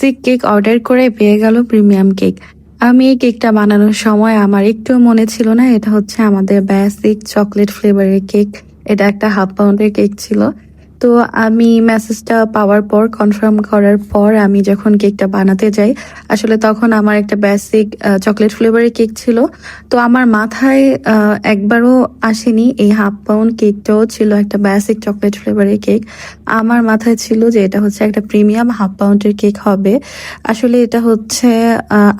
Basic cake order করে পেয়ে গেল প্রিমিয়াম কেক। আমি এই কেকটা বানানোর সময় আমার একটু মনে ছিল না এটা হচ্ছে আমাদের বেসিক চকলেট ফ্লেভারের কেক। এটা একটা হাফ পাউন্ডের কেক ছিল। তো আমি মেসেজটা পাওয়ার পর কনফার্ম করার পর আমি যখন কেকটা বানাতে যাই, আসলে তখন আমার একটা বেসিক চকলেট ফ্লেভারের কেক ছিল। তো আমার মাথায় একবারও আসেনি এই হাফ পাউন্ড কেকটাও ছিল একটা বেসিক চকলেট ফ্লেভারের কেক। আমার মাথায় ছিল যে এটা হচ্ছে একটা প্রিমিয়াম হাফ পাউন্ডের কেক হবে। আসলে এটা হচ্ছে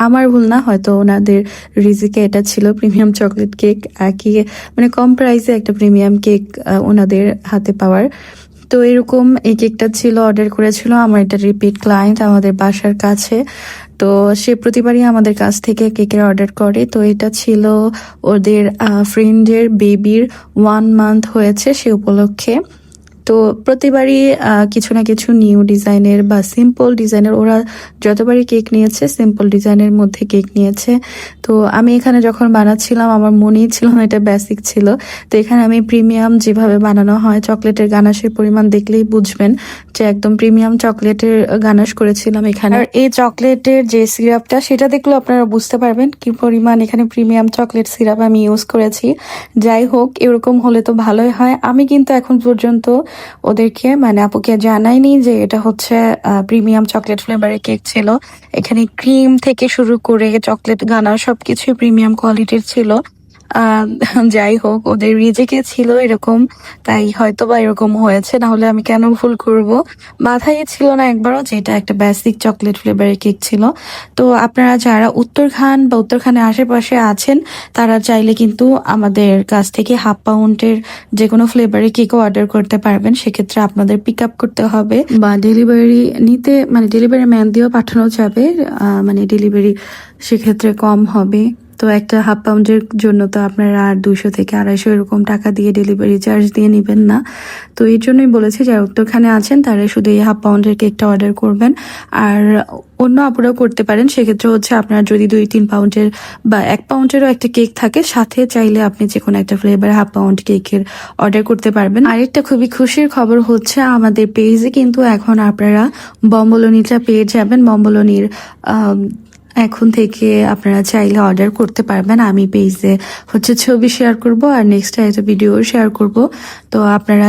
আমার ভুল না, হয়তো ওনাদের রিজিকে এটা ছিল প্রিমিয়াম চকলেট কেক, কি মানে কম প্রাইসে একটা প্রিমিয়াম কেক ওনাদের হাতে পাওয়ার। তো এরকম এই কেকটা ছিল, অর্ডার করেছিল আমার এটা রিপিট ক্লায়েন্ট আমাদের বাসার কাছে। তো সে প্রতিবারই আমাদের কাছ থেকে কেকের অর্ডার করে। তো এটা ছিল ওদের ফ্রেন্ডের বেবির 1 মান্থ হয়েছে সে উপলক্ষে। তো প্রতিবারই কিছু না কিছু নিউ ডিজাইনের বা সিম্পল ডিজাইনের, ওরা যতবারই কেক নিয়েছে সিম্পল ডিজাইনের মধ্যে কেক নিয়েছে। তো আমি এখানে যখন বানাচ্ছিলাম আমার মনেই ছিল না এটা বেসিক ছিল। তো এখানে আমি প্রিমিয়াম যেভাবে বানানো হয়, চকলেটের গানাশের পরিমাণ দেখলেই বুঝবেন যে একদম প্রিমিয়াম চকলেটের গানাশ করেছিলাম এখানে। আর এই চকলেটের যে সিরাপটা সেটা দেখলেও আপনারা বুঝতে পারবেন কি পরিমাণ এখানে প্রিমিয়াম চকলেট সিরাপ আমি ইউজ করেছি। যাই হোক, এরকম হলে তো ভালোই হয়। আমি কিন্তু এখন পর্যন্ত ওদেরকে মানে আপুকে জানাইনি যে এটা হচ্ছে প্রিমিয়াম চকলেট ফ্লেভারের কেক ছিল। এখানে ক্রিম থেকে শুরু করে চকলেট গানা সবকিছুই প্রিমিয়াম কোয়ালিটির ছিল। যাই হোক, ওদের রিজেকে ছিল এরকম, তাই হয়তো বা এরকম হয়েছে, না হলে আমি কেন ভুল করব। মাথায় ছিল না একবারও যে এটা একটা বেসিক চকলেট ফ্লেভারের কেক ছিল। তো আপনারা যারা উত্তরখান বা উত্তরখানের আশেপাশে আছেন তারা চাইলে কিন্তু আমাদের কাছ থেকে হাফ পাউন্ডের যে কোনো ফ্লেভারের কেকও অর্ডার করতে পারবেন। সেক্ষেত্রে আপনাদের পিক আপ করতে হবে বা ডেলিভারি নিতে মানে ডেলিভারি ম্যান দিয়েও পাঠানো যাবে, মানে ডেলিভারি সেক্ষেত্রে কম হবে। তো একটা হাফ পাউন্ডের জন্য তো আপনারা আর 200 থেকে 250 এরকম টাকা দিয়ে ডেলিভারি চার্জ দিয়ে নেবেন না। তো এই জন্যই বলেছি যারা উত্তরখানে আছেন তারা শুধু এই হাফ পাউন্ডের কেকটা অর্ডার করবেন। আর অন্য আপুরাও করতে পারেন। সেক্ষেত্রে হচ্ছে আপনার যদি 2-3 পাউন্ডের বা 1 পাউন্ডেরও একটা কেক থাকে, সাথে চাইলে আপনি যে কোনো একটা ফ্লেভার হাফ পাউন্ড কেকের অর্ডার করতে পারবেন। আরেকটা খুবই খুশির খবর হচ্ছে আমাদের পেজে কিন্তু এখন আপনারা বম্বলনিটা পেয়ে যাবেন। বম্বলনির এখন থেকে আপনারা চাইলে অর্ডার করতে পারবেন। আমি পেজে হচ্ছে ছবি শেয়ার করব আর নেক্সট একটা ভিডিও শেয়ার করব। তো আপনারা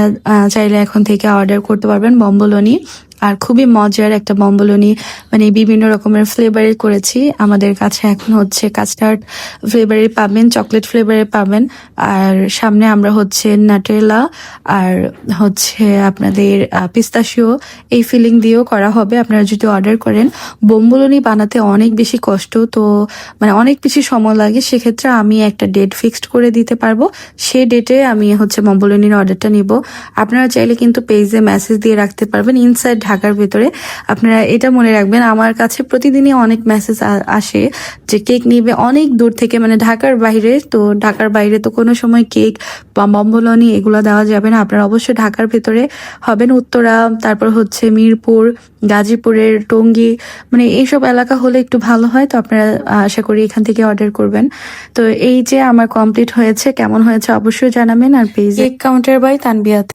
চাইলে এখন থেকে অর্ডার করতে পারবেন বম্বলনি। আর খুবই মজার একটা বম্বলনি, মানে বিভিন্ন রকমের ফ্লেভারের করেছি। আমাদের কাছে এখন হচ্ছে কাস্টার্ড ফ্লেভারের পাবেন, চকলেট ফ্লেভারের পাবেন, আর সামনে আমরা হচ্ছে নাটেলা আর হচ্ছে আপনাদের পিস্তাশিও এই ফিলিং দিয়েও করা হবে। আপনারা যদি অর্ডার করেন, বম্বলনি বানাতে অনেক বেশি কষ্ট, তো মানে অনেক বেশি সময় লাগে। সেক্ষেত্রে আমি একটা ডেট ফিক্সড করে দিতে পারবো, সে ডেটে আমি হচ্ছে বম্বলনির অর্ডারটা নিব। আপনারা চাইলে কিন্তু পেজে মেসেজ দিয়ে রাখতে পারবেন ইনসাইড ঢাকার ভেতরে। আপনারা এটা মনে রাখবেন, আমার কাছে প্রতিদিনই অনেক মেসেজ আসে যে কেক নিবে অনেক দূর থেকে, মানে ঢাকার বাইরে। তো ঢাকার বাইরে তো কোনো সময় কেক বা বম্বলনি এগুলো দেওয়া যাবে না। আপনারা অবশ্যই ঢাকার ভেতরে হবেন, উত্তরা, তারপর হচ্ছে মিরপুর, গাজীপুরের টঙ্গী, মানে এইসব এলাকা হলে একটু ভালো হয়। তো আপনারা আশা করি এখান থেকে অর্ডার করবেন। তো এই যে আমার কমপ্লিট হয়েছে, কেমন হয়েছে অবশ্যই জানাবেন। আর পেজ কেক কাউন্টার বাই তানবিয়াতে